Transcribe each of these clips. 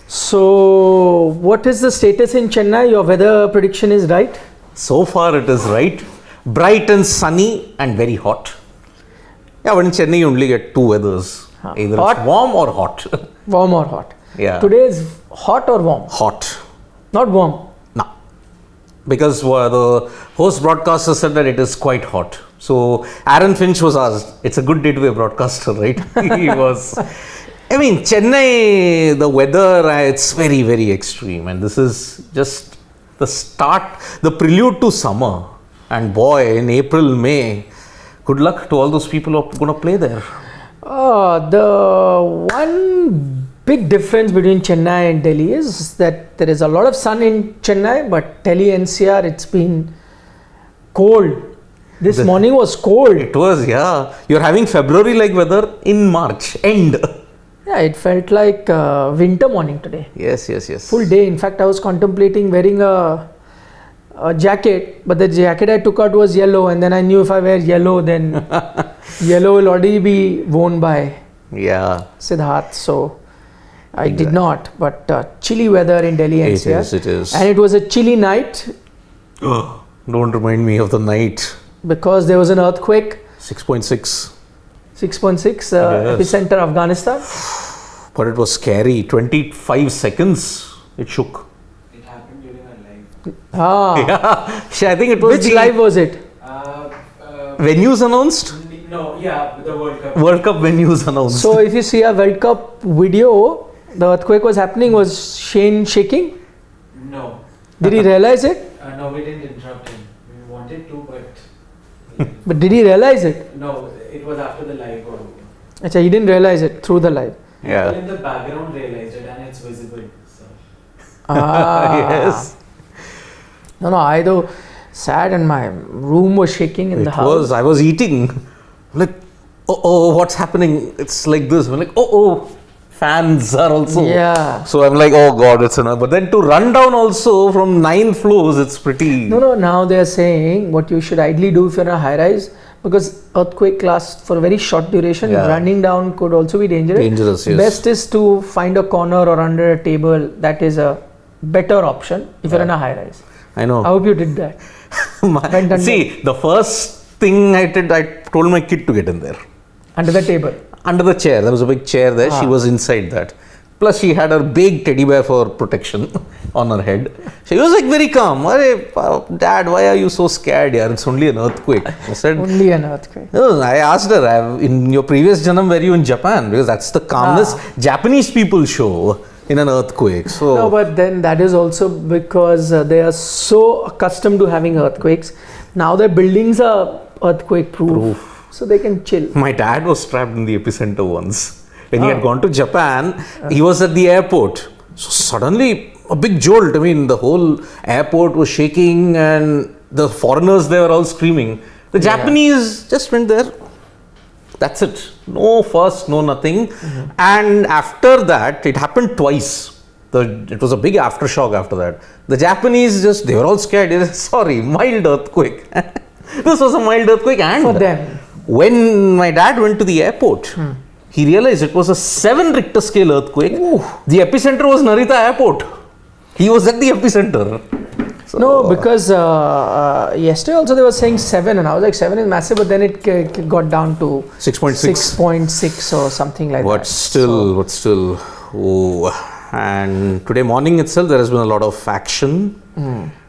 So, what is the status in Chennai? Your weather prediction is right? So far it is right. Bright and sunny and very hot. Yeah, but in Chennai you only get two weathers. Either Hot? it's warm or hot. Warm or hot? Yeah. Today is hot or warm? Hot. Not warm. No. Because the host broadcaster said that it is quite hot. So Aaron Finch was asked, it's a good day to be a broadcaster, right? He was. I mean, Chennai, the weather, it's very, very extreme. And this is just the start, the prelude to summer. And boy, in April, May, good luck to all those people who are going to play there. The one big difference between Chennai and Delhi is that there is a lot of sun in Chennai, but Delhi NCR, it's been cold. This morning was cold. It was, yeah. You're having February-like weather in March, end. Yeah, it felt like winter morning today. Yes. Full day. In fact, I was contemplating wearing a jacket, but the jacket I took out was yellow, and then I knew if I wear yellow, then yellow will already be worn by Siddharth. So I did not. But chilly weather in Delhi NCR. It is. And it was a chilly night. Don't remind me of the night. Because there was an earthquake. 6.6. 6.6 epicenter Afghanistan. But it was scary. 25 seconds it shook. It happened during our live. Yeah. I think it was. Which live was it? Venues announced? No, the World Cup. World Cup venues announced. So if you see a World Cup video, the earthquake was happening. Was Shane shaking? No. Did he realize it? No, we didn't interrupt him. We wanted to, but. But did he realize it? No, it was after the live got over. Achha, he didn't realize it through the live. Yeah. People in the background realized it and it's visible. So. Yes. No, I though sat and my room was shaking in the house. I was eating. Like, what's happening? It's like this. I'm like, fans are also. Yeah. So I'm like, oh God, it's enough. But then to run down also from 9 floors, it's pretty. No, now they're saying what you should ideally do if you're in a high rise, because earthquake lasts for a very short duration, running down could also be dangerous. Dangerous, yes. Best is to find a corner or under a table. That is a better option if you're in a high rise. I know. I hope you did that. See, the first thing I did, I told my kid to get in there. Under the table? Under the chair. There was a big chair there. She was inside that. Plus, she had her big teddy bear for protection on her head. She was like very calm. Dad, why are you so scared? Yaar? It's only an earthquake. I said, only an earthquake. No, I asked her, in your previous janam, were you in Japan? Because that's the calmness Japanese people show in an earthquake. So no, but then that is also because they are so accustomed to having earthquakes. Now their buildings are earthquake proof. So they can chill. My dad was trapped in the epicenter once. When he had gone to Japan, he was at the airport. So suddenly, a big jolt. I mean, the whole airport was shaking and the foreigners, they were all screaming. The Japanese just went there. That's it. No fuss, no nothing. And after that, it happened twice. It was a big aftershock after that. The Japanese they were all scared. They said, sorry, mild earthquake. This was a mild earthquake. And for them. When my dad went to the airport, he realized it was a 7 Richter scale earthquake. Ooh. The epicenter was Narita Airport. He was at the epicenter. So, no, because yesterday also they were saying 7 and I was like 7 is massive, but then it got down to 6.6 or something like that. But still. Oh. And today morning itself there has been a lot of action.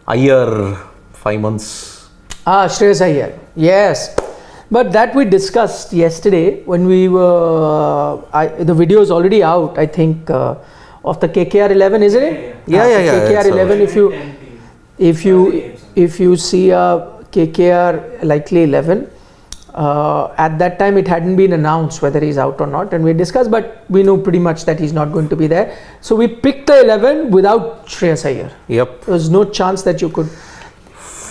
Iyer, 5 months. Shreyas Iyer. Yes. But that we discussed yesterday when we were, the video is already out, I think, of the KKR 11, isn't it? Yeah. KKR 11, if you see a KKR likely 11, at that time it hadn't been announced whether he's out or not, and we discussed, but we know pretty much that he's not going to be there. So we picked the 11 without Shreyas Iyer. Yep. There was no chance that you could.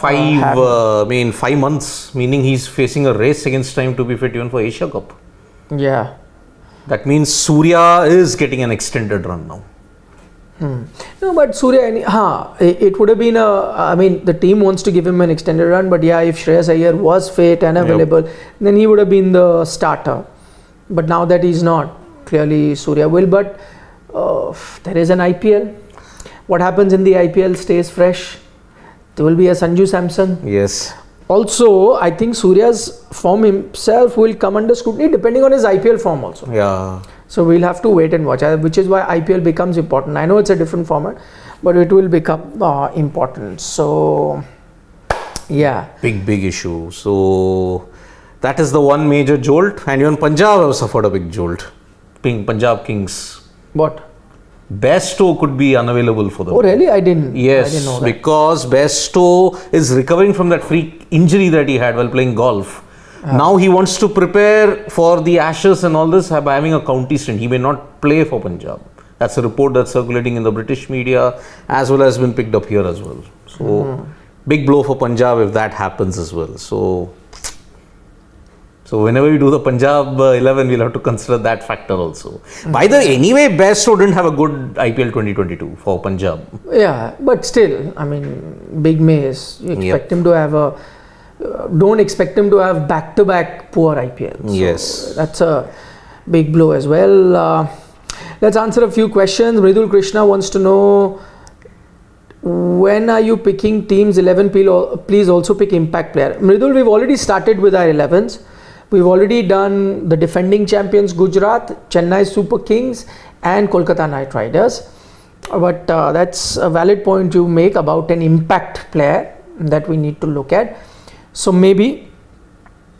5 months, meaning he's facing a race against time to be fit even for Asia Cup. Yeah. That means Surya is getting an extended run now. No, but Surya, it would have been the team wants to give him an extended run, but if Shreyas Iyer was fit and available, then he would have been the starter. But now that he's not, clearly Surya will. But there is an IPL. What happens in the IPL stays fresh. There will be a Sanju Samson. Yes. Also, I think Surya's form himself will come under scrutiny depending on his IPL form also. Yeah. So we'll have to wait and watch, which is why IPL becomes important. I know it's a different format, but it will become important. So, yeah. Big issue. So that is the one major jolt. And even Punjab have suffered a big jolt. Punjab Kings. What? Bairstow could be unavailable for them. Oh, really? I didn't know that. Because Bairstow is recovering from that freak injury that he had while playing golf. Now he wants to prepare for the Ashes and all this by having a county stint. He may not play for Punjab. That's a report that's circulating in the British media as well as been picked up here as well. So big blow for Punjab if that happens as well. So whenever we do the Punjab 11, we'll have to consider that factor also. By the way, anyway, Bairstow didn't have a good IPL 2022 for Punjab. Yeah, but still, I mean, big mace. You expect him to have don't expect him to have back-to-back poor IPL. So yes. That's a big blow as well. Let's answer a few questions. Mridul Krishna wants to know, when are you picking teams 11? Please also pick impact player. Mridul, we've already started with our 11s. We've already done the defending champions Gujarat, Chennai Super Kings and Kolkata Knight Riders. But that's a valid point you make about an impact player that we need to look at. So maybe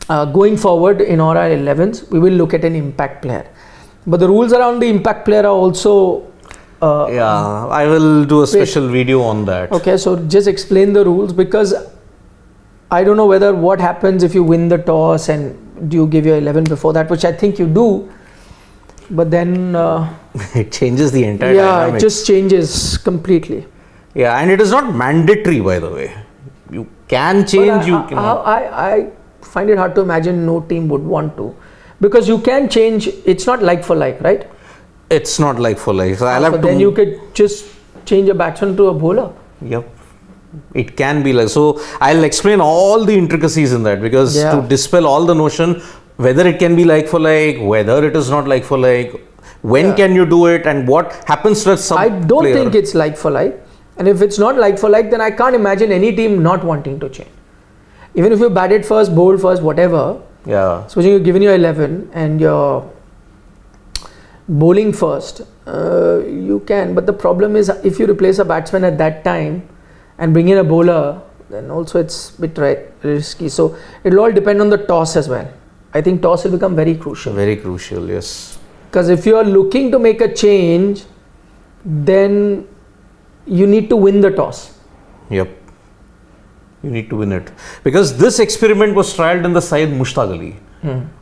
going forward in all our 11s, we will look at an impact player. But the rules around the impact player are also... I will do a special video on that. Okay, so just explain the rules, because I don't know whether what happens if you win the toss and do you give your 11 before that, which I think you do. But then... it changes the entire dynamic. It just changes completely. Yeah, and it is not mandatory, by the way. You can change, I find it hard to imagine no team would want to, because you can change. It's not like for like, right? It's not like for like. So then you could just change a batsman to a bowler. Yep. It can be like. So I'll explain all the intricacies in that, because to dispel all the notion whether it can be like for like, whether it is not like for like, when can you do it, and what happens to some I don't think it's like for like. And if it's not like for like, then I can't imagine any team not wanting to change. Even if you batted first, bowled first, whatever. Yeah. Supposing you're given your 11 and you're bowling first, you can. But the problem is, if you replace a batsman at that time and bring in a bowler, then also it's a bit risky. So it will all depend on the toss as well. I think toss will become very crucial. Very crucial, yes. Because if you are looking to make a change, then you need to win the toss. Yep. You need to win it. Because this experiment was trialed in the side Mushtaq Ali.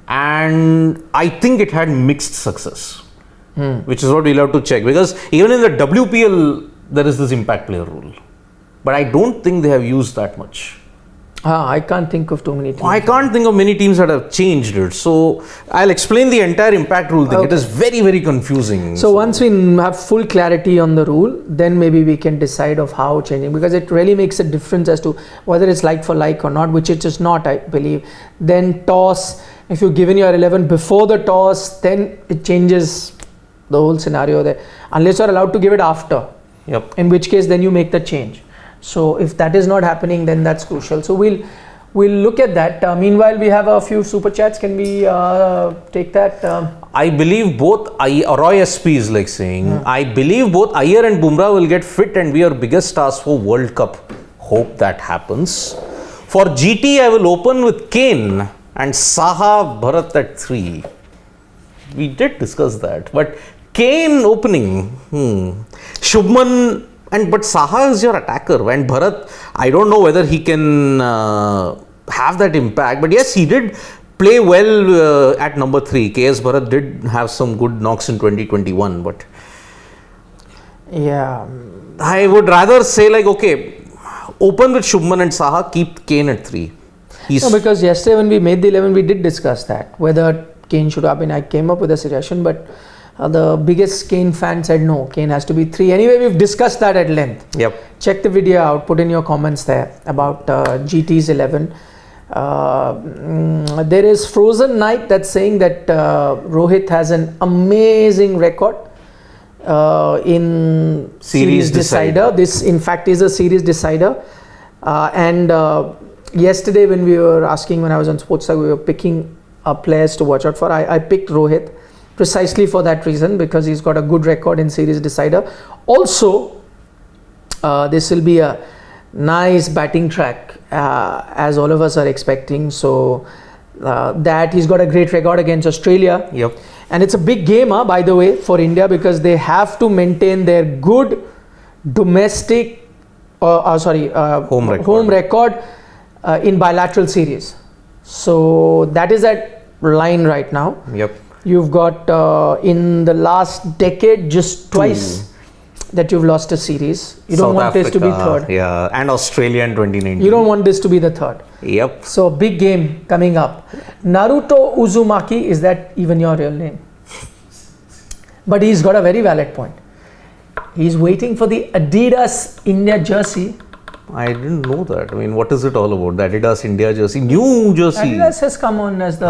And I think it had mixed success. Which is what we'll have to check. Because even in the WPL, there is this impact player rule. But I don't think they have used that much. I can't think of too many teams. I can't think of many teams that have changed it. So I'll explain the entire impact rule thing. It is very, very confusing. So once we have full clarity on the rule, then maybe we can decide of how changing, because it really makes a difference as to whether it's like for like or not, which it is not, I believe. Then toss, if you've given your 11 before the toss, then it changes the whole scenario there. Unless you're allowed to give it after. Yep. In which case then you make the change. So if that is not happening, then that's crucial. So we'll look at that. Meanwhile, we have a few super chats. Can we take that? I believe both Roy SP is like saying, I believe both Iyer and Bumrah will get fit and be our biggest stars for World Cup. Hope that happens. For GT, I will open with Kane and Saha Bharat at 3. We did discuss that, but Kane opening, Shubman. But Saha is your attacker, and Bharat, I don't know whether he can have that impact. But yes, he did play well at number 3. KS Bharat did have some good knocks in 2021. But yeah, I would rather say like, okay, open with Shubman and Saha, keep Kane at 3. No, because yesterday when we made the 11, we did discuss that, whether Kane should have been. I came up with a suggestion, but the biggest Kane fan said no, Kane has to be 3. Anyway, we've discussed that at length. Yep. Check the video out, put in your comments there about GT's 11. There is Frozen Night that's saying that Rohit has an amazing record in Series decider. This, in fact, is a series decider. And yesterday, when we were asking, when I was on Sportstar, we were picking players to watch out for. I picked Rohit precisely for that reason, because he's got a good record in series decider. Also, this will be a nice batting track, as all of us are expecting. So that he's got a great record against Australia. Yep. And it's a big game, by the way, for India, because they have to maintain their good domestic, home record in bilateral series. So that is that line right now. Yep. You've got in the last decade just twice that you've lost a series. You don't want this to be third. Yeah, and Australia in 2019. You don't want this to be the third. Yep. So big game coming up. Naruto Uzumaki, is that even your real name? But he's got a very valid point. He's waiting for the Adidas India jersey. I didn't know that. I mean, what is it all about? The Adidas India jersey, new jersey. Adidas has come on as the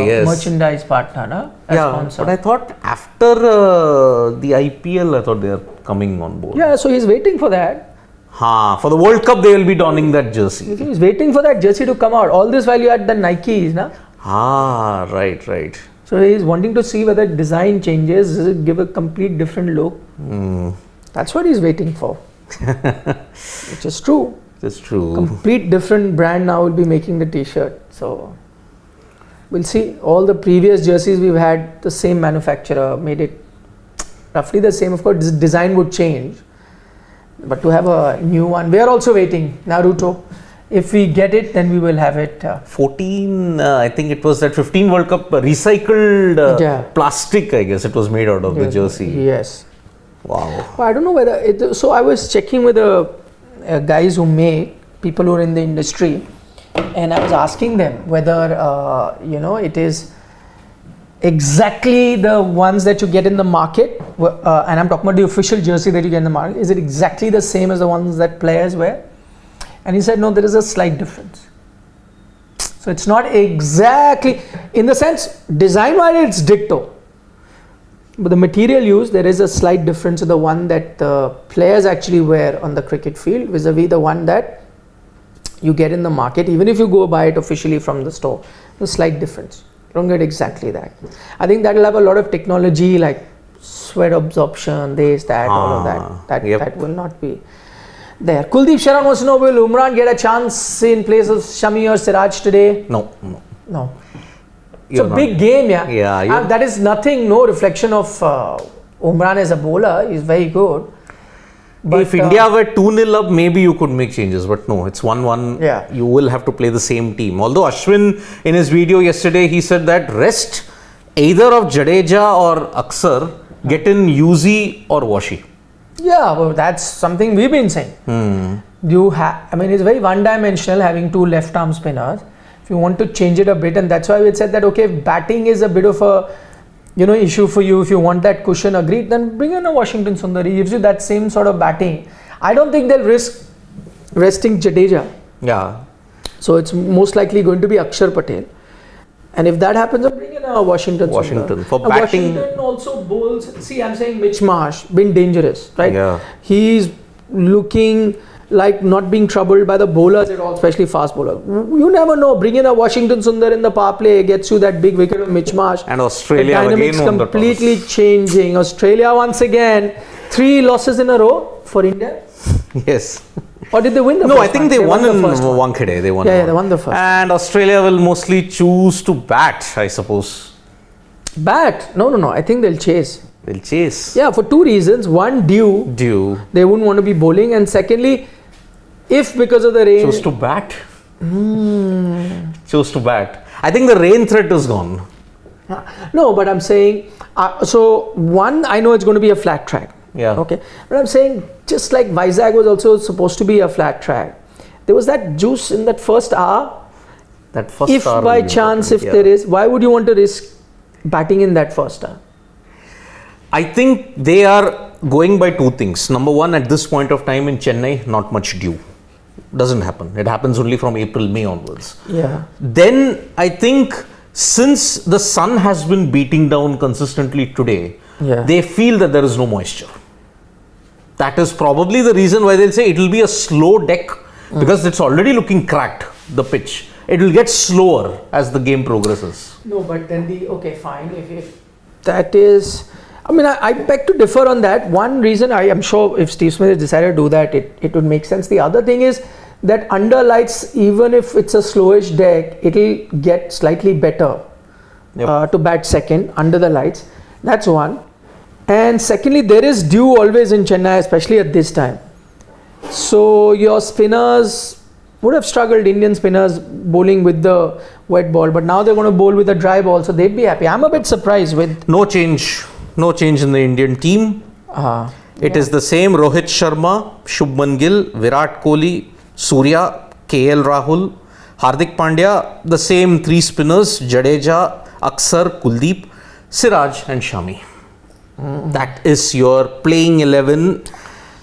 yes. merchandise partner, no? As sponsor. But I thought after the IPL, I thought they are coming on board. Yeah, so he's waiting for that. For the World Cup, they will be donning that jersey. He's waiting for that jersey to come out. All this while you had the Nikes, na? Right. So he's wanting to see whether design changes, does it give a complete different look? That's what he's waiting for. Which is true. It's true. Complete different brand now will be making the t-shirt. So we'll see. All the previous jerseys we've had, the same manufacturer made it roughly the same. Of course, design would change. But to have a new one, we are also waiting. Naruto. If we get it, then we will have it. 14, I think it was that 15 World Cup recycled plastic, I guess it was made out of the jersey. Yes. Wow. But I don't know whether so I was checking with the guys who make, people who are in the industry, and I was asking them whether it is exactly the ones that you get in the market, and I'm talking about the official jersey that you get in the market. Is it exactly the same as the ones that players wear? And he said no, there is a slight difference. So it's not exactly, in the sense, design wise it's ditto. But the material used, there is a slight difference to the one that the players actually wear on the cricket field vis-a-vis the one that you get in the market. Even if you go buy it officially from the store, there's a slight difference. You don't get exactly that. I think that will have a lot of technology like sweat absorption, this, that, all of that. That will not be there. Kuldeep Sharma wants to know, will Umran get a chance in place of Shami or Siraj today? No. It's a big game, that is nothing, no reflection of Umran as a bowler. He's very good. But if India were 2-0 up, maybe you could make changes. But no, it's 1-1. Yeah. You will have to play the same team. Although Ashwin, in his video yesterday, he said that rest either of Jadeja or Aksar, get in Yuzi or Washi. Yeah, well, that's something we've been saying. It's very one-dimensional having two left-arm spinners. You want to change it a bit, and that's why we said that if batting is a bit of a issue for you, if you want that cushion, agreed, then bring in a Washington Sundar. He gives you that same sort of batting. I don't think they'll risk resting Jadeja. Yeah. So it's most likely going to be Akshar Patel, and if that happens, I'll bring in a Washington Sundar. For batting. Washington also bowls. See, I'm saying Mitch Marsh been dangerous, right? Yeah. He's looking like not being troubled by the bowlers at all, especially fast bowlers. You never know. Bring in a Washington Sundar in the power play, gets you that big wicket of Mitch Marsh. And Australia the dynamics again completely changing. Australia once again, 3 losses in a row for India. Yes. Or did they win the first No, I think they won in one? Wankhede. They won. Yeah, they won the first. And Australia will mostly choose to bat, I suppose. Bat? No. I think they'll chase. They'll chase. Yeah, for 2 reasons. One, dew. They wouldn't want to be bowling, and secondly, if because of the rain... Chose to bat? Chose to bat. I think the rain threat is gone. No, but I'm saying... so, one, I know it's going to be a flat track. Yeah. Okay. But I'm saying, just like Vizag was also supposed to be a flat track, there was that juice in that first hour. That first if hour... by chance, if there is, why would you want to risk batting in that first hour? I think they are going by 2 things. Number one, at this point of time in Chennai, not much dew. Doesn't happen. It happens only from April, May onwards. Yeah. Then I think since the sun has been beating down consistently today, Yeah. they feel that there is no moisture. That is probably the reason why they'll say it will be a slow deck, because it's already looking cracked, the pitch. It will get slower as the game progresses. No, but then okay, fine. If that is, I mean, I beg to differ on that. One reason I am sure if Steve Smith has decided to do that, it would make sense. The other thing is that under lights, even if it's a slowish deck, it'll get slightly better to bat second under the lights. That's one. And secondly, there is dew always in Chennai, especially at this time. So your spinners would have struggled, Indian spinners bowling with the wet ball, but now they're going to bowl with a dry ball, so they'd be happy. I'm a bit surprised with... No change in the Indian team. It is the same Rohit Sharma, Shubman Gill, Virat Kohli, Surya, KL Rahul, Hardik Pandya, the same three spinners, Jadeja, Aksar, Kuldeep, Siraj and Shami. That is your playing 11.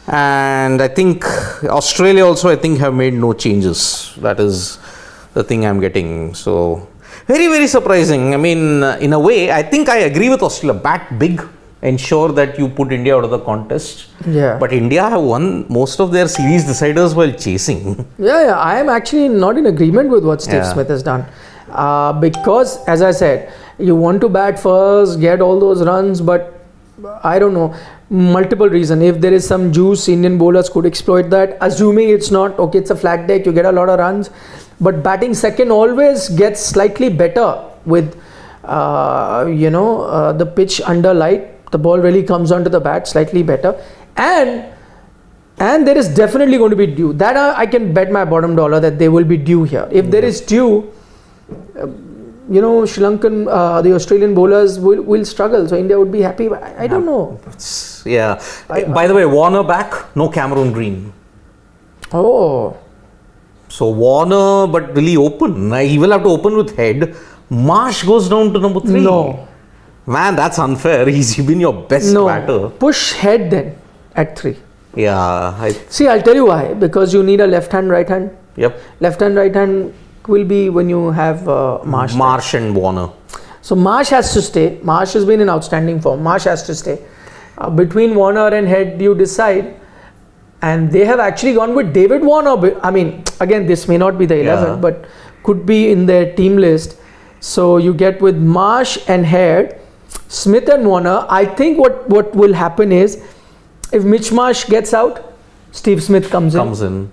And I think Australia also have made no changes. That is the thing I'm getting. So very, very surprising. I mean, in a way, I think I agree with Australia. Bat big, ensure that you put India out of the contest. Yeah. But India have won most of their series deciders while chasing. Yeah, I am actually not in agreement with what Steve Smith has done. Because, as I said, you want to bat first, get all those runs, but I don't know, multiple reasons. If there is some juice, Indian bowlers could exploit that. Assuming it's not, okay, it's a flat deck, you get a lot of runs. But batting second always gets slightly better with, the pitch under light. The ball really comes onto the bat slightly better. And there is definitely going to be dew. That I can bet my bottom dollar that there will be dew here. If there is dew, Sri Lankan, the Australian bowlers will struggle. So India would be happy. I don't know. Yeah. By the way, Warner back, no Cameron Green. Oh. So Warner, but will he open? He will have to open with head. Marsh goes down to number 3. No. Man, that's unfair. He's been your best batter. Push head then at 3. Yeah. See, I'll tell you why. Because you need a left hand, right hand. Yep. Left hand, right hand will be when you have Marsh. Marsh and Warner. So Marsh has to stay. Marsh has been in outstanding form. Marsh has to stay. Between Warner and Head, you decide. And they have actually gone with David Warner. I mean, again, this may not be the 11, but could be in their team list. So you get with Marsh and Head, Smith and Warner. I think what will happen is, if Mitch Marsh gets out, Steve Smith comes in.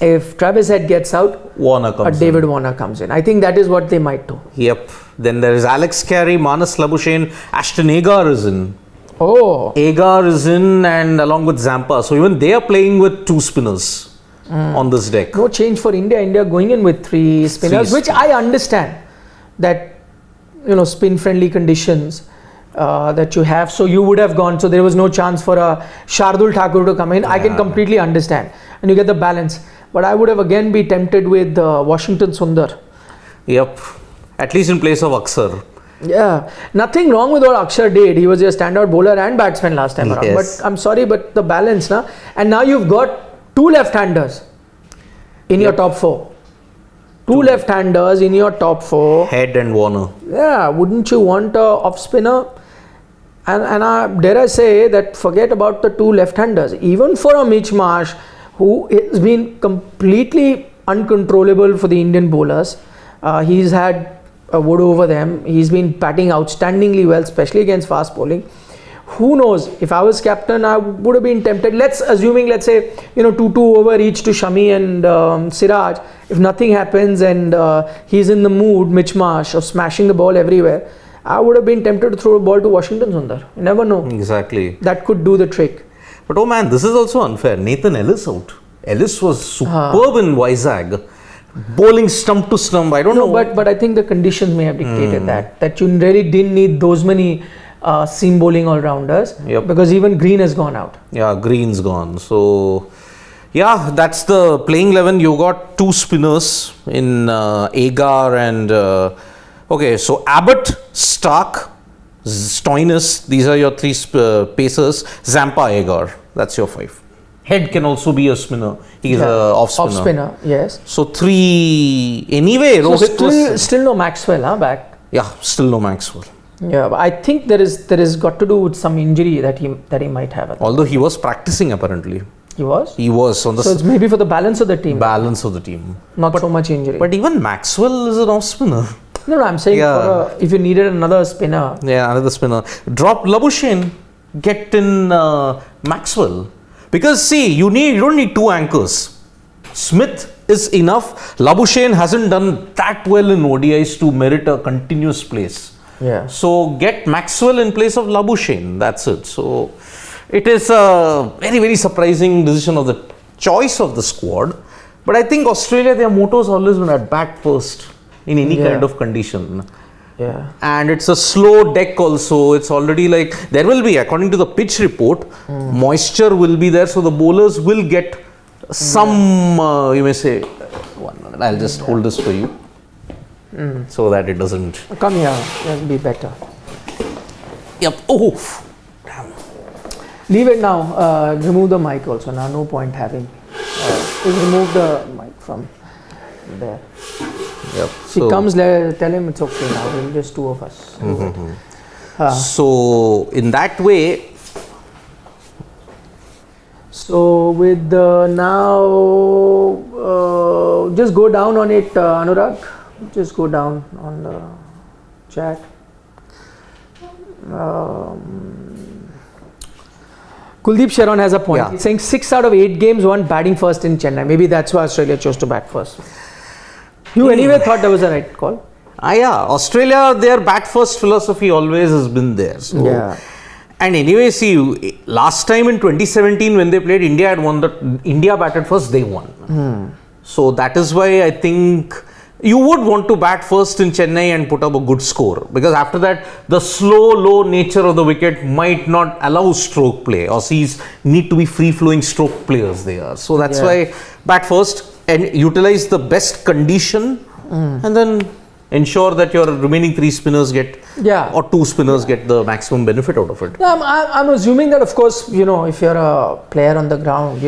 If Travis Head gets out, Warner comes David Warner comes in. I think that is what they might do. Yep. Then there is Alex Carey, Manas Labuschagne, Ashton Agar is in. Oh. Agar is in, and along with Zampa. So even they are playing with 2 spinners on this deck. No change for India. India going in with 3 spinners, which I understand that, spin friendly conditions that you have. So you would have gone. So there was no chance for a Shardul Thakur to come in. I can completely understand. And you get the balance. But I would have again be tempted with Washington Sundar. Yep. At least in place of Aksar. Yeah. Nothing wrong with what Aksar did. He was a standout bowler and batsman last time around. But I'm sorry, but the balance now. And now you've got 2 left-handers in your top 4. 2 left-handers in your top 4. Head and Warner. Yeah. Wouldn't you want a off-spinner? And dare I say that forget about the 2 left-handers. Even for a Mitch Marsh, who has been completely uncontrollable for the Indian bowlers. He's had a wood over them. He's been batting outstandingly well, especially against fast bowling. Who knows? If I was captain, I would have been tempted. Let's say, 2-2 over each to Shami and Siraj. If nothing happens and he's in the mood, Mitch Marsh, of smashing the ball everywhere, I would have been tempted to throw a ball to Washington Sundar. You never know. Exactly. That could do the trick. But oh man, this is also unfair. Nathan Ellis out. Ellis was superb in Vizag. Bowling stump to stump. I don't know. But I think the conditions may have dictated that you really didn't need those many seam bowling all-rounders. Yep. Because even Green has gone out. Yeah, Green's gone. So, yeah, that's the playing 11. You got 2 spinners in Agar and... okay, so Abbott, Stark, Stoinis, these are your 3 pacers. Zampa, Agar, that's your 5. Head can also be a spinner. He is Yeah. a off spinner. Off spinner, yes. So 3 anyway. So Rohit was still no Maxwell, back. yeah, still no Maxwell. Yeah, but I think there is got to do with some injury that he might have. Although he was practicing apparently. He was. He was on the So it's maybe for the balance of the team, balance of the team. not so much injury. But even Maxwell is an off spinner. no, I'm saying Yeah. if you needed another spinner. Yeah, another spinner. Drop Labuschagne, get in Maxwell. Because see, you don't need 2 anchors. Smith is enough. Labuschagne hasn't done that well in ODIs to merit a continuous place. Yeah. So get Maxwell in place of Labuschagne. That's it. So it is a very, very surprising decision of the choice of the squad. But I think Australia, their motto has always been at bat first in any Yeah. kind of condition. Yeah. And it's a slow deck also. It's already like there will be, according to the pitch report, moisture will be there. So the bowlers will get some, you may say, 1 minute, I'll just hold this for you. So that it doesn't. Come here. That'll be better. Yep. Oh, damn. Leave it now. Remove the mic also. Now, no point having. Just remove the mic from there. Yep. She comes, tell him it's okay now. We'll just 2 of us. So in that way, So with the now, just go down on it, Anurag. Just go down on the chat. Kuldeep Sharon has a point. Yeah. He's saying 6 out of 8 games won batting first in Chennai. Maybe that's why Australia chose to bat first. You anyway thought that was the right call? yeah, Australia, their bat first philosophy always has been there. So, Yeah. And anyway, see, last time in 2017 when they played, India had won. India batted first, they won. So that is why I think you would want to bat first in Chennai and put up a good score, because after that the slow, low nature of the wicket might not allow stroke play. Aussies need to be free-flowing stroke players they are. So that's why bat first and utilize the best condition and then ensure that your remaining 3 spinners get or 2 spinners get the maximum benefit out of it. Yeah, I'm assuming that, of course, if you're a player on the ground,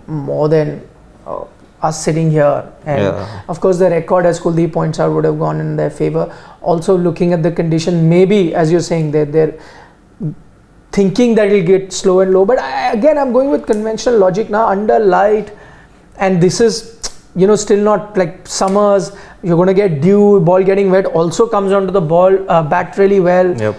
more than us sitting here. And of course, the record, as Kuldeep points out, would have gone in their favor. Also, looking at the condition, maybe, as you're saying, they're thinking that it'll get slow and low. But again, I'm going with conventional logic now, under light. And this is, still not like summers. You're going to get dew, ball getting wet also comes onto the ball, bat really well. Yep.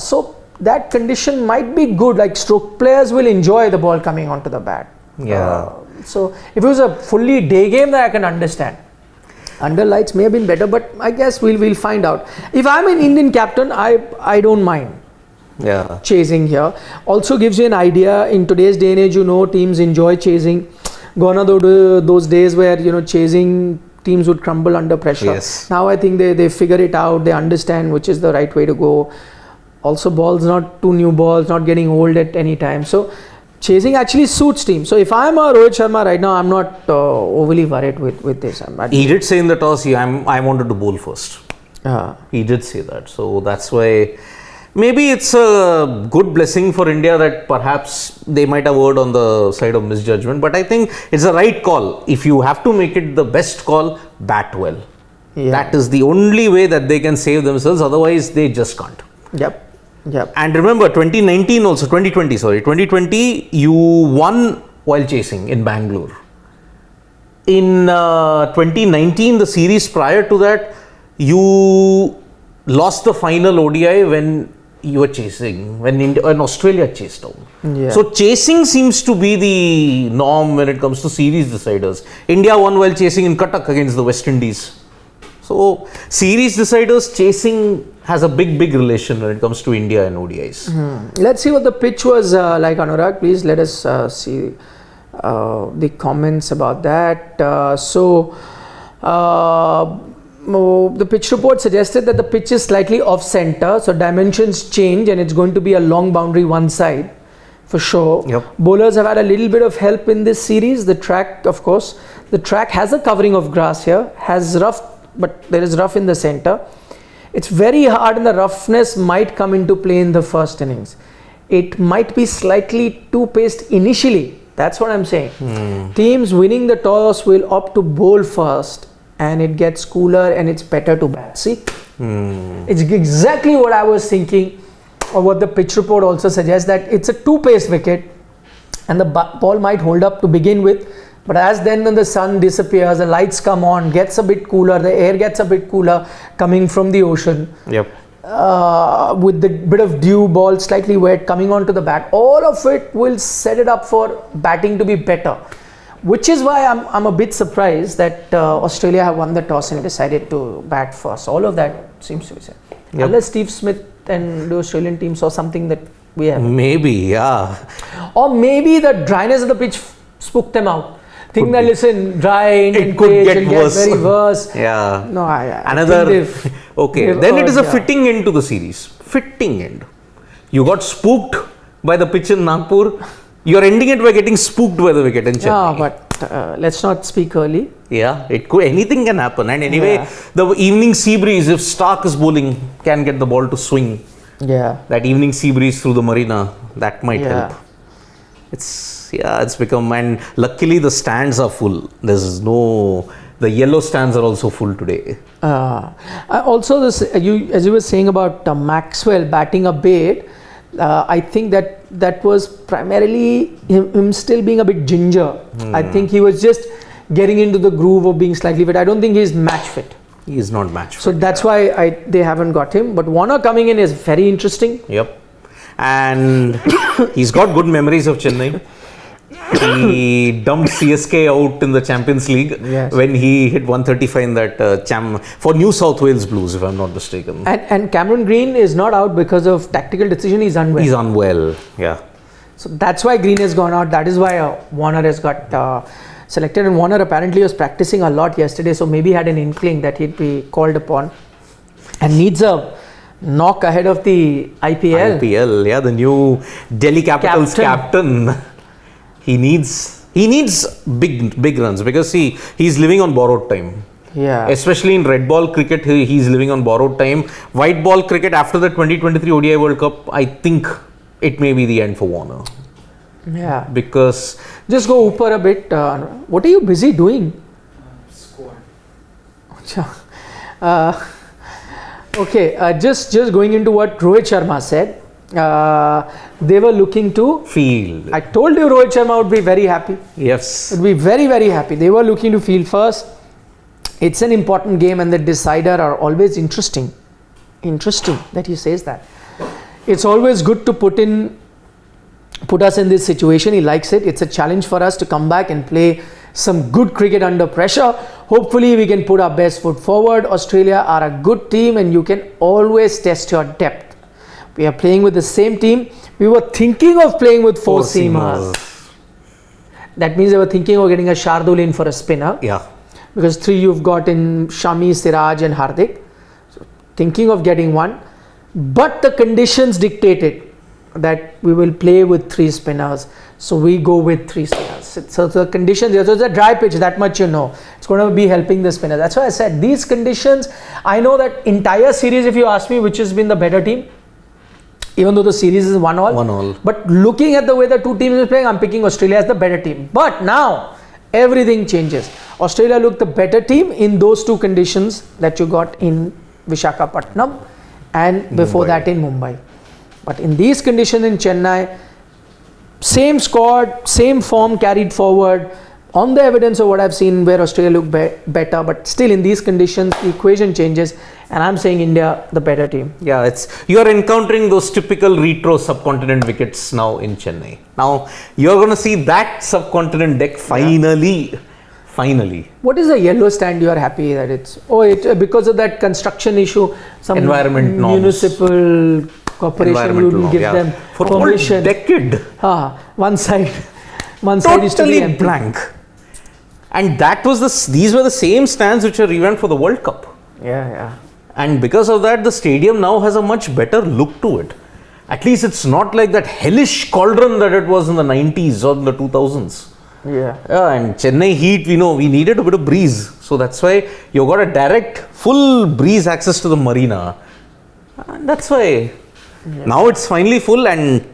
So that condition might be good. Like stroke players will enjoy the ball coming onto the bat. Yeah. So if it was a fully day game, that I can understand. Under lights may have been better, but I guess we'll find out. If I'm an Indian captain, I don't mind chasing here. Also gives you an idea. In today's day and age, teams enjoy chasing. Gone are those days where chasing teams would crumble under pressure. Yes. Now I think they figure it out. They understand which is the right way to go. Also, balls not too new balls, not getting old at any time. So chasing actually suits teams. So if I'm a Rohit Sharma right now, I'm not overly worried with this. He did say in the toss, I wanted to bowl first. He did say that. So that's why maybe it's a good blessing for India that perhaps they might have erred on the side of misjudgment. But I think it's the right call. If you have to make it the best call, bat well. Yeah. That is the only way that they can save themselves. Otherwise, they just can't. Yep. And remember, 2020, you won while chasing in Bangalore. In 2019, the series prior to that, you lost the final ODI when you were chasing, when Australia chased down. Yeah. So chasing seems to be the norm when it comes to series deciders. India won while chasing in Cuttack against the West Indies. So series deciders, chasing has a big relation when it comes to India and ODIs. Let's see what the pitch was like, Anurag. Please let us see the comments about that. The pitch report suggested that the pitch is slightly off center, so dimensions change and it's going to be a long boundary one side for sure. Yep. Bowlers have had a little bit of help in this series. The track, of course, the track has a covering of grass here, has rough, but there is rough in the center. It's very hard and the roughness might come into play in the first innings. it might be slightly too paced initially. That's what I'm saying. Teams winning the toss will opt to bowl first, and it gets cooler and it's better to bat. See, it's exactly what I was thinking, or what the pitch report also suggests, that it's a two-paced wicket, and the ball might hold up to begin with, but as then when the sun disappears, the lights come on, gets a bit cooler, the air gets a bit cooler coming from the ocean. Yep. With the bit of dew, ball slightly wet coming onto the bat, all of it will set it up for batting to be better, which is why I'm a bit surprised that Australia have won the toss and decided to bat first. All of that seems to be said. Yep. Unless Steve Smith and the Australian team saw something that we have. Maybe, yeah. Or maybe the dryness of the pitch spooked them out. Think that, listen, dry Indian could pitch get will worse. get very worse. Yeah. No, I Another. think Okay, they've then it is a yeah. fitting end to the series. Fitting end. You got spooked by the pitch in Nagpur. You're ending it by getting spooked by the wicket in Chennai. Yeah, but let's not speak early. Yeah, it could. Anything can happen. And anyway, Yeah. the evening sea breeze, if Stark is bowling, can get the ball to swing. Yeah. That evening sea breeze through the marina, that might Yeah. help. It's become, and luckily the stands are full. There's no, the yellow stands are also full today. Also, this as you were saying about Maxwell batting a bit, I think that was primarily him still being a bit ginger. I think he was just getting into the groove of being slightly fit. I don't think he's match fit. He is not match fit. So that's why they haven't got him. But Warner coming in is very interesting. Yep. And he's got good memories of Chennai. He dumped CSK out in the Champions League when he hit 135 in that for New South Wales Blues, if I'm not mistaken. And Cameron Green is not out because of tactical decision. He's unwell. He's unwell, yeah. So that's why Green has gone out. That is why Warner has got selected. And Warner apparently was practicing a lot yesterday, so maybe had an inkling that he'd be called upon. And needs a knock ahead of the IPL. IPL, yeah, the new Delhi Capitals captain. He needs big runs because he's living on borrowed time. Yeah. Especially in red ball cricket, he's living on borrowed time. White ball cricket, after the 2023 ODI World Cup, I think it may be the end for Warner. Yeah. Because Just go upper a bit. What are you busy doing? Squad. Okay, just going into what Rohit Sharma said. They were looking to field. I told you Rohit Sharma would be very happy. Yes. Would be very, very happy. They were looking to field first. It's an important game, and the decider are always interesting. Interesting that he says that. It's always good to put us in this situation. He likes it. It's a challenge for us to come back and play some good cricket under pressure. Hopefully we can put our best foot forward. Australia are a good team, and you can always test your depth. We are playing with the same team. We were thinking of playing with four seamers. That means they were thinking of getting a Shardul in for a spinner. Yeah. Because three you've got in Shami, Siraj and Hardik. So thinking of getting one. But the conditions dictated that we will play with three spinners. So we go with three spinners. So the conditions, so it's a dry pitch, that much you know. It's going to be helping the spinner. That's why I said these conditions, I know that entire series, if you ask me which has been the better team, even though the series is 1-1. But looking at the way the two teams are playing, I'm picking Australia as the better team. But now, everything changes. Australia looked the better team in those two conditions that you got in Visakhapatnam and before that in Mumbai. But in these conditions in Chennai, same squad, same form carried forward, on the evidence of what I've seen where Australia looked better, but still in these conditions, the equation changes, and I'm saying India, the better team. Yeah, you're encountering those typical retro subcontinent wickets now in Chennai. Now, you're going to see that subcontinent deck finally. What is the yellow stand you are happy that it's, because of that construction issue, some environment municipal corporation will give them for permission. A decade. One side Totally is to be empty. blank. And these were the same stands which were revamped for the World Cup. Yeah. And because of that, the stadium now has a much better look to it. At least it's not like that hellish cauldron that it was in the 90s or the 2000s. Yeah. And Chennai heat, we needed a bit of breeze. So that's why you got a direct, full breeze access to the marina. And that's why now it's finally full, and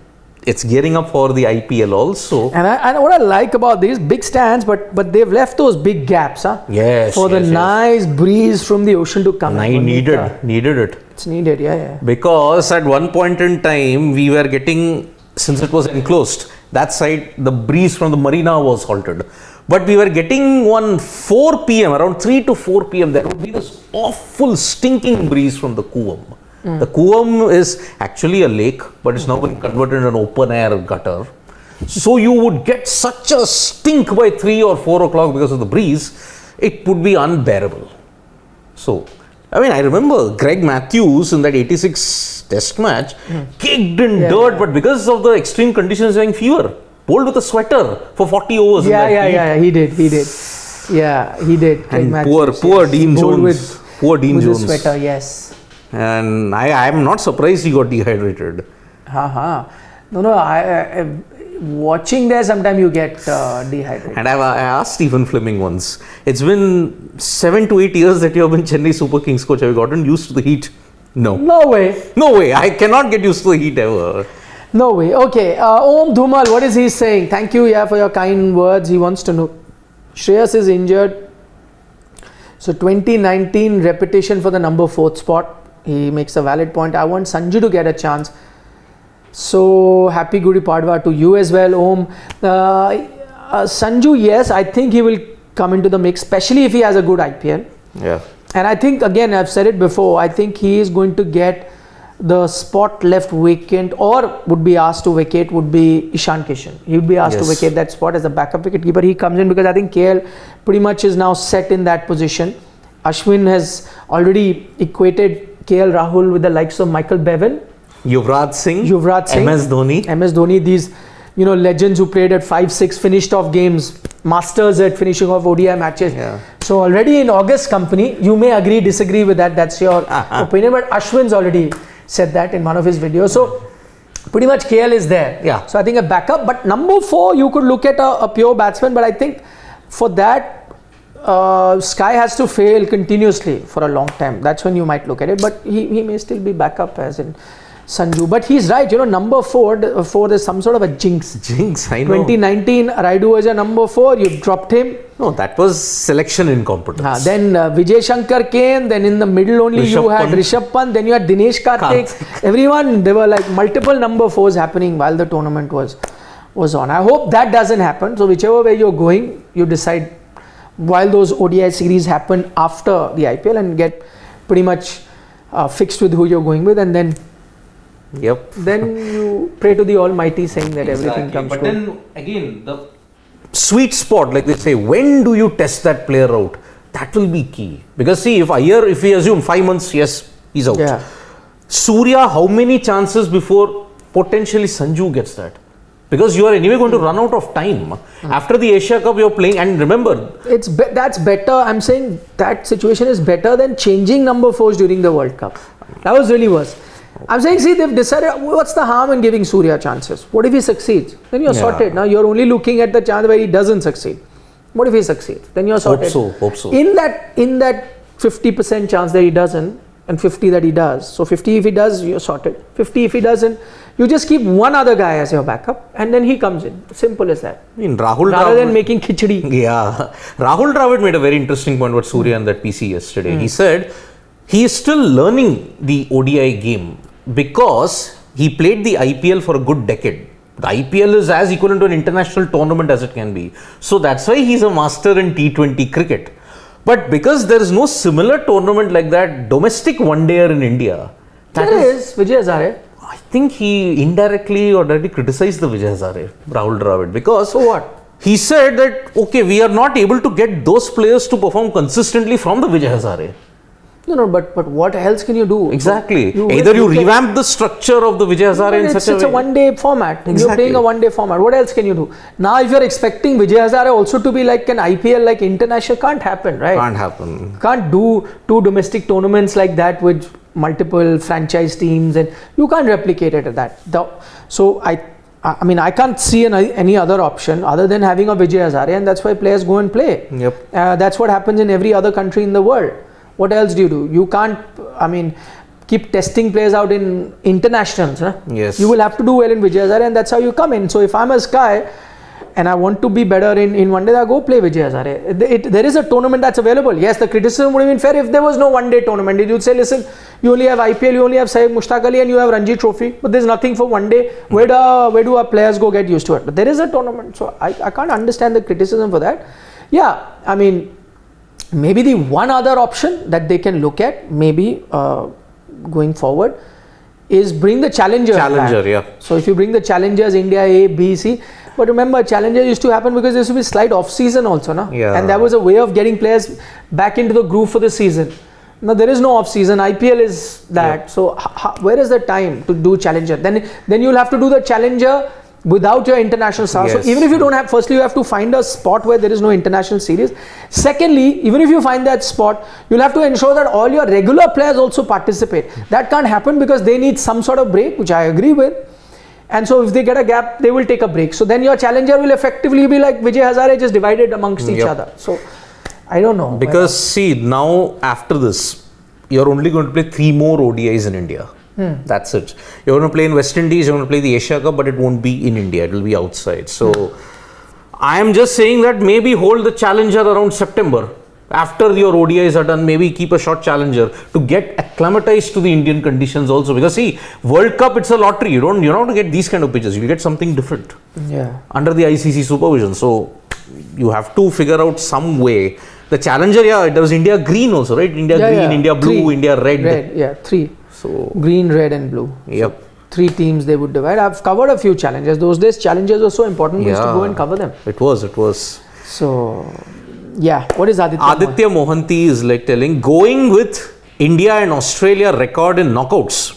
it's gearing up for the IPL also. And what I like about these big stands, but they've left those big gaps, huh? Yes. For the nice breeze from the ocean to come. Needed it. It's needed, yeah. Because at one point in time, we were getting, since it was enclosed, that side, the breeze from the marina was halted. But we were getting one 4 p.m., around 3 to 4 p.m., there would be this awful stinking breeze from the Kuvam. The Kuvam is actually a lake, but it's now been converted into an open air gutter. So you would get such a stink by 3 or 4 o'clock because of the breeze, it would be unbearable. So, I mean, I remember Greg Matthews in that 86 test match kicked in dirt, but because of the extreme conditions having fever, bowled with a sweater for 40 overs. He did. Yeah, he did. And Matthews, poor Dean Jones. With a sweater, yes. And I am not surprised he got dehydrated. No, I watching there, sometimes you get dehydrated. And I asked Stephen Fleming once, it's been 7 to 8 years that you have been Chennai Super Kings coach. Have you gotten used to the heat? No. No way. I cannot get used to the heat ever. No way. Okay. Om Dhumal, what is he saying? Thank you, for your kind words. He wants to know. Shreyas is injured. So 2019 repetition for the number 4th spot. He makes a valid point. I want Sanju to get a chance. So happy Gudi Padwa to you as well, Om. Sanju, yes, I think he will come into the mix, especially if he has a good IPL. Yeah. And I think, again, I've said it before, I think he is going to get the spot left vacant or would be asked to vacate would be Ishan Kishan. He would be asked to vacate that spot as a backup wicketkeeper. He comes in because I think KL pretty much is now set in that position. Ashwin has already equated KL Rahul with the likes of Michael Bevan, Yuvraj Singh, MS Dhoni, these legends who played at 5-6, finished off games, masters at finishing off ODI matches. Yeah. So already in August company, you may agree, disagree with that, that's your opinion, but Ashwin's already said that in one of his videos. So pretty much KL is there. Yeah. So I think a backup, but number 4 you could look at a pure batsman, but I think for that Sky has to fail continuously for a long time. That's when you might look at it, but he may still be backup as in Sanju. But he's right, number 4, there's some sort of a jinx. I know. 2019, Raidu was a number 4, you dropped him. No, that was selection incompetence. Then Vijay Shankar came, then in the middle only you had Rishabh Pant, then you had Dinesh Karthik. Everyone, there were like multiple number 4s happening while the tournament was on. I hope that doesn't happen. So whichever way you're going, you decide while those ODI series happen after the IPL and get pretty much fixed with who you're going with, and then you pray to the Almighty saying that everything comes But good. then again, the sweet spot, like they say, when do you test that player out? That will be key. Because see, if we assume 5 months, yes, he's out. Yeah. Surya, how many chances before potentially Sanju gets that? Because you are anyway going to run out of time. After the Asia Cup, you're playing, and remember, that's better. I'm saying that situation is better than changing number 4s during the World Cup. That was really worse. I'm saying, see, they've decided, what's the harm in giving Surya chances? What if he succeeds? Then you're sorted. Now you're only looking at the chance where he doesn't succeed. What if he succeeds? Then you're sorted. Hope so. In that 50% chance that he doesn't, and 50 that he does. So 50 if he does, you're sorted. 50 if he doesn't, you just keep one other guy as your backup, and then he comes in. Simple as that. I mean, Rahul rather Dravid, than making khichdi. Yeah. Rahul Dravid made a very interesting point about Surya in that PC yesterday. He said he is still learning the ODI game because he played the IPL for a good decade. The IPL is as equivalent to an international tournament as it can be. So that's why he's a master in T20 cricket. But because there is no similar tournament like that, domestic one-dayer in India. There is Vijay Hazare. I think he indirectly or directly criticized the Vijay Hazare, Rahul Dravid, because So what? he said that, okay, we are not able to get those players to perform consistently from the Vijay Hazare. No, but what else can you do? Exactly. Either you revamp the structure of the Vijay Hazare in such a way. It's a one-day format. Exactly. You're playing a one-day format. What else can you do? Now, if you're expecting Vijay Hazare also to be like an IPL, like international, can't happen, right? Can't happen. Can't do 2 domestic tournaments like that with multiple franchise teams, and you can't replicate it at that. So I mean, I can't see any other option other than having a Vijay Hazare, and that's why players go and play. Yep. That's what happens in every other country in the world. What else do? You can't, I mean, keep testing players out in internationals. Huh? Yes. You will have to do well in Vijay Hazare, and that's how you come in. So if I'm a Sky and I want to be better in one day, I go play Vijay Hazare. There is a tournament that's available. Yes, the criticism would have been fair if there was no one day tournament. You'd say, listen, you only have IPL, you only have Saeed Mushtaq Ali, and you have Ranji Trophy, but there's nothing for one day. Where do our players go get used to it? But there is a tournament, so I can't understand the criticism for that. Yeah, I mean, maybe the one other option that they can look at, maybe going forward, is bring the challenger back. Yeah. So if you bring the challengers, India A, B, C. But remember, challenger used to happen because there used to be slight off season also, no? Yeah. And that was a way of getting players back into the groove for the season. Now there is no off season. IPL is that. Yep. So where is the time to do challenger? Then you'll have to do the challenger without your international stars. Yes. So even if you don't have, firstly you have to find a spot where there is no international series. Secondly, even if you find that spot, you'll have to ensure that all your regular players also participate. That can't happen because they need some sort of break, which I agree with. And so if they get a gap, they will take a break. So then your challenger will effectively be like Vijay Hazare, just divided amongst each other. So I don't know. Because see, now after this, you're only going to play 3 more ODIs in India. That's it. You're going to play in West Indies, you're going to play the Asia Cup, but it won't be in India. It will be outside. So I am just saying that maybe hold the challenger around September. After your ODIs are done, maybe keep a short challenger to get acclimatized to the Indian conditions also. Because see, World Cup, it's a lottery. You're not to get these kind of pitches. You get something different. Yeah. Under the ICC supervision. So you have to figure out some way. The challenger, yeah, there was India green also, right? India green, India blue, 3. India red. Yeah, 3. So green, red and blue. Yep. So 3 teams they would divide. I've covered a few challenges. Those days challenges were so important. We used to go and cover them. It was. So yeah, what is Aditya Mohanty is like telling, going with India and Australia record in knockouts,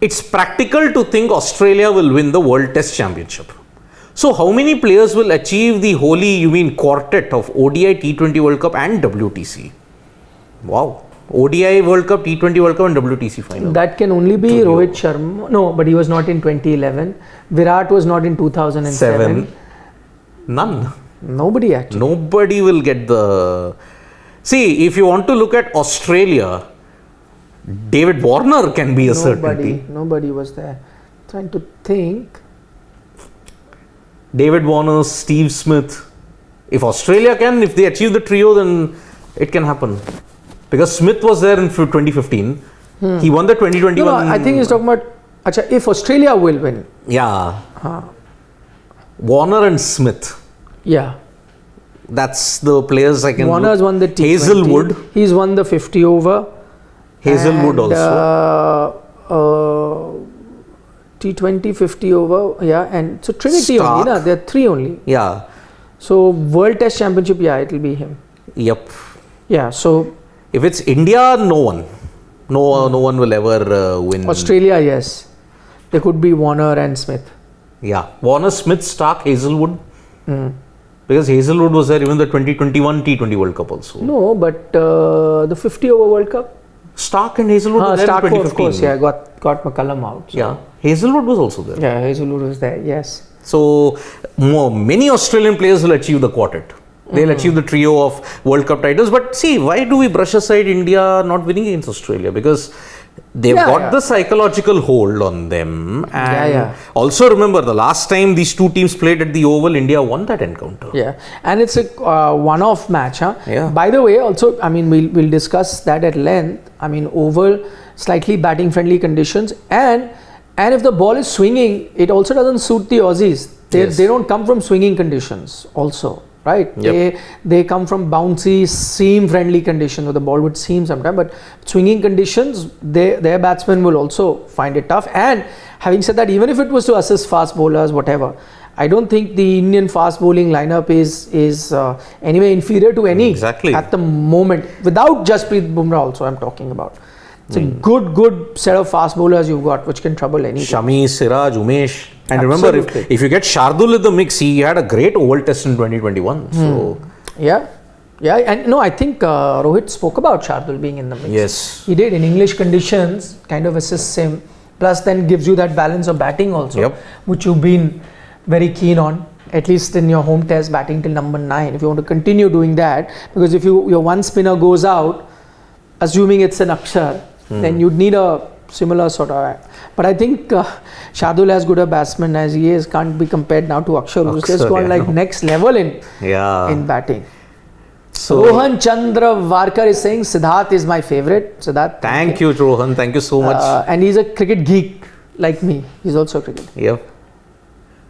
it's practical to think Australia will win the World Test Championship. So how many players will achieve the quartet of ODI, T20 World Cup and WTC? Wow. ODI World Cup, T20 World Cup and WTC final. That can only be Rohit Sharma. No, but he was not in 2011. Virat was not in 2007. None. Nobody actually. Nobody will get the... See, if you want to look at Australia, David Warner can be a certainty. Nobody was there. Trying to think. David Warner, Steve Smith. If Australia can, if they achieve the trio, then it can happen. Because Smith was there in 2015. He won the 2021. No, I think he's talking about if Australia will win. Yeah. Warner and Smith. Yeah. That's the players I can... Warner's won the T20. Hazelwood. He's won the 50 over. Hazelwood and, also. T20, 50 over. Yeah. And so Trinity Stark. only. There are 3 only. Yeah. So World Test Championship, yeah, it will be him. Yep. Yeah. So if it's India, no one. No one will ever win. Australia, yes. There could be Warner and Smith. Yeah. Warner, Smith, Stark, Hazelwood. Because Hazelwood was there even the 2021 T20 World Cup also. No, but the 50 over World Cup. Stark and Hazelwood were there Stark, in 2015. of course, yeah, got McCullum out. So. Yeah. Hazelwood was also there. Yeah, Hazelwood was there, yes. So, many Australian players will achieve the quartet. They'll achieve the trio of World Cup titles. But see, why do we brush aside India not winning against Australia? Because they've got the psychological hold on them. And also remember, the last time these 2 teams played at the Oval, India won that encounter. Yeah, and it's a one-off match. Yeah. By the way, also, I mean, we'll discuss that at length. I mean, Oval, slightly batting-friendly conditions. And if the ball is swinging, it also doesn't suit the Aussies. They don't come from swinging conditions also. Right, they come from bouncy, seam-friendly conditions where the ball would seam sometimes, but swinging conditions, their batsmen will also find it tough. And having said that, even if it was to assist fast bowlers, whatever, I don't think the Indian fast bowling lineup is anyway inferior to any at the moment. Without Jasprit Bumrah, also I'm talking about. It's a good set of fast bowlers you've got, which can trouble any. Shami, Siraj, Umesh. And remember, if you get Shardul in the mix, he had a great Oval Test in 2021. So yeah, and no, I think Rohit spoke about Shardul being in the mix. Yes, he did. In English conditions, kind of assists him. Plus, then gives you that balance of batting also, which you've been very keen on. At least in your home test, batting till number 9. If you want to continue doing that, because if your one spinner goes out, assuming it's an Akshar, then you'd need a similar sort of. But I think Shardul, as good a batsman as he is, can't be compared now to Akshar, who's just Akshar, gone yeah, like no. next level in Yeah. batting. So Rohan Chandra Varkar is saying Siddharth is my favorite. Siddharth, thank you, Rohan. Thank you so much. And he's a cricket geek like me. He's also a cricket. Yep.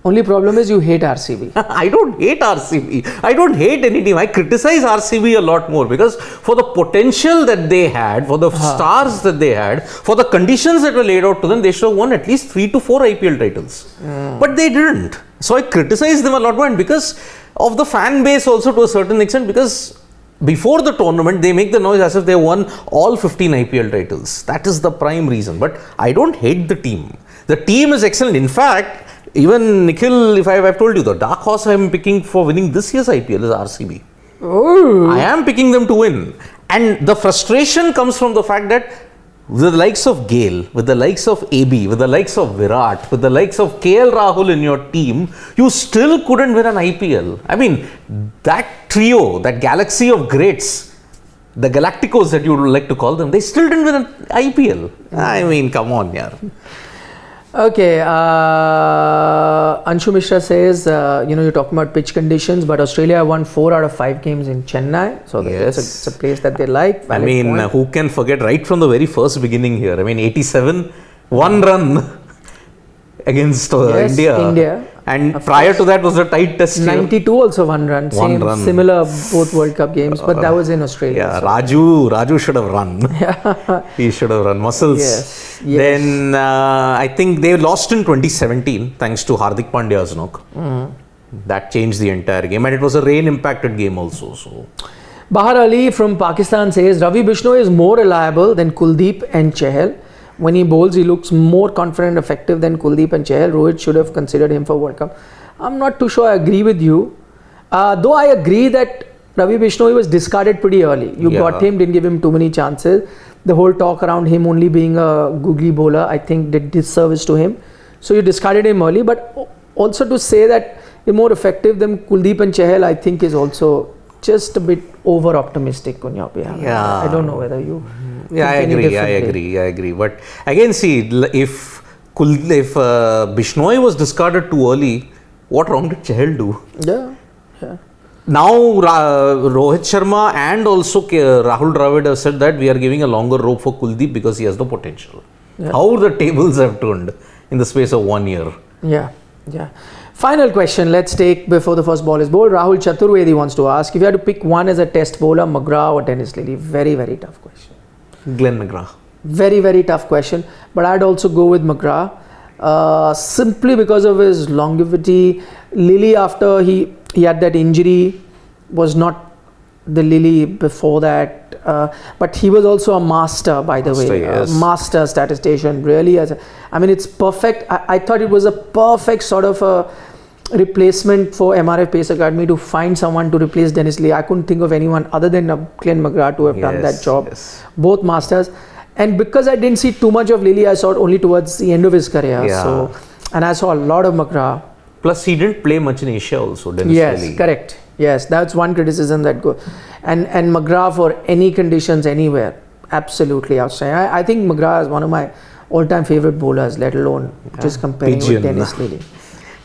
Only problem is you hate RCB. I don't hate RCB. I don't hate any team. I criticize RCB a lot more because for the potential that they had, for the stars that they had, for the conditions that were laid out to them, they should have won at least 3 to 4 IPL titles. But they didn't. So I criticize them a lot more, and because of the fan base also to a certain extent, because before the tournament they make the noise as if they won all 15 IPL titles. That is the prime reason. But I don't hate the team. The team is excellent. In fact, even Nikhil, if I've told you, the dark horse I'm picking for winning this year's IPL is RCB. Oh. I am picking them to win. And the frustration comes from the fact that with the likes of Gale, with the likes of AB, with the likes of Virat, with the likes of KL Rahul in your team, you still couldn't win an IPL. I mean, that trio, that galaxy of greats, the Galacticos that you would like to call them, they still didn't win an IPL. I mean, come on, yaar. Okay, Anshu Mishra says, you're talking about pitch conditions, but Australia won 4 out of 5 games in Chennai. So Yes. it's a place that they like. I Valid mean, point. who can forget right from the very first beginning here? I mean, 87, 1 run against India. And prior to that was a tight test here. 92 also 1 run. Same, run. similar both World Cup games, but that was in Australia. Yeah, so. Raju should have run. He should have run muscles. Yes. Then I think they lost in 2017 thanks to Hardik Pandya's knock. That changed the entire game, and it was a rain impacted game also. So Bahar Ali from Pakistan says Ravi Bishnoi is more reliable than Kuldeep and Chahal. When he bowls, he looks more confident and effective than Kuldeep and Chahal. Rohit should have considered him for World Cup. I'm not too sure I agree with you. Though I agree that Ravi Bishnoi was discarded pretty early. You got him, didn't give him too many chances. The whole talk around him only being a googly bowler, I think, did disservice to him. So you discarded him early. But also to say that you're more effective than Kuldeep and Chahal, I think is also just a bit over optimistic on your behalf. Yeah. I don't know whether you. yeah, I think any agree. I agree. But again, see, if Bishnoi was discarded too early, what wrong did Chahal do? Yeah. Now Rohit Sharma and also Rahul Dravid have said that we are giving a longer rope for Kuldeep because he has the potential. Yeah. How the tables have turned in the space of 1 year. Yeah. Final question, let's take before the first ball is bowled. Rahul Chaturvedi wants to ask, if you had to pick one as a test bowler, McGrath or Dennis Lillee? Very, very tough question. Glenn McGrath. Very, very tough question. But I'd also go with McGrath. Simply because of his longevity. Lillee, after he had that injury, was not the Lillee before that. But he was also a master, by the way. Yes. Master statistician, really. It's perfect. I thought it was a perfect sort of a replacement for MRF Pace Academy to find someone to replace Dennis Lillee. I couldn't think of anyone other than Glenn McGrath to have done that job. Yes. Both masters. And because I didn't see too much of Lillee, I saw it only towards the end of his career. Yeah. And I saw a lot of McGrath. Plus, he didn't play much in Asia also, Dennis Yes, Lillee. correct. Yes, that's one criticism that goes. And McGrath for any conditions anywhere, absolutely outstanding. I think McGrath is one of my all-time favorite bowlers, let alone just comparing Pigeon. with Dennis Lillee.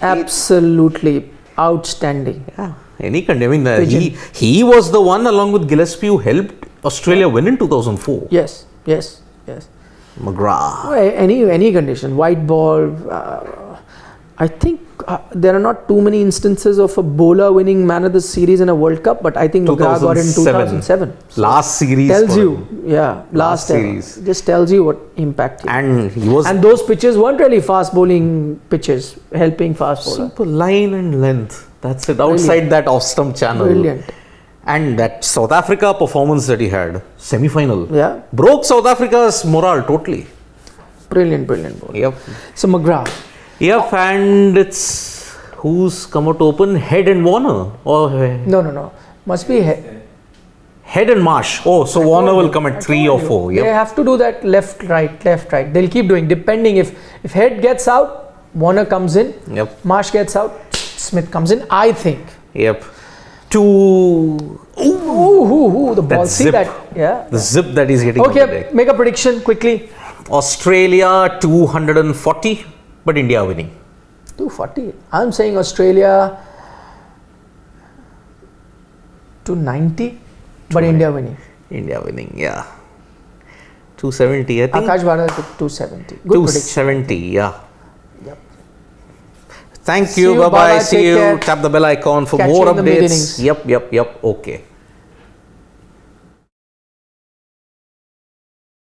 Absolutely outstanding. Yeah, he was the one along with Gillespie who helped Australia win in 2004. Yes. McGrath. Any condition, white ball. I think there are not too many instances of a bowler winning man of the series in a World Cup, but I think McGrath got it in 2007. So last series. tells you, last series. Just tells you what impact. And he was And those pitches weren't really fast bowling pitches, helping fast bowler. super line and length. That's it. Outside that off-stump channel. Brilliant. And that South Africa performance that he had, semi-final, Yeah. broke South Africa's morale totally. Brilliant bowler. Yep. So McGrath. Yep, and it's who's come out to open? Head and Warner? Or No. Must be Head and Marsh. Oh, so Warner will come at 3 or 4. They Yep. have to do that left, right. They'll keep doing, depending if Head gets out, Warner comes in. Yep. Marsh gets out, Smith comes in, I think. Yep. To Ooh, the ball. See zip. that? Yeah. The zip that he's getting on the Okay, deck. make a prediction quickly. Australia 240, but India winning. 240. I'm saying Australia 290, but India winning. India winning, yeah. 270, I think. Akash Bharat 270. Good prediction. 270, yeah. Yep. Thank See you. you, Bye bye. bye-bye, See take you. care. Tap the bell icon for Catch more you in the updates. meetings. Yep. Okay.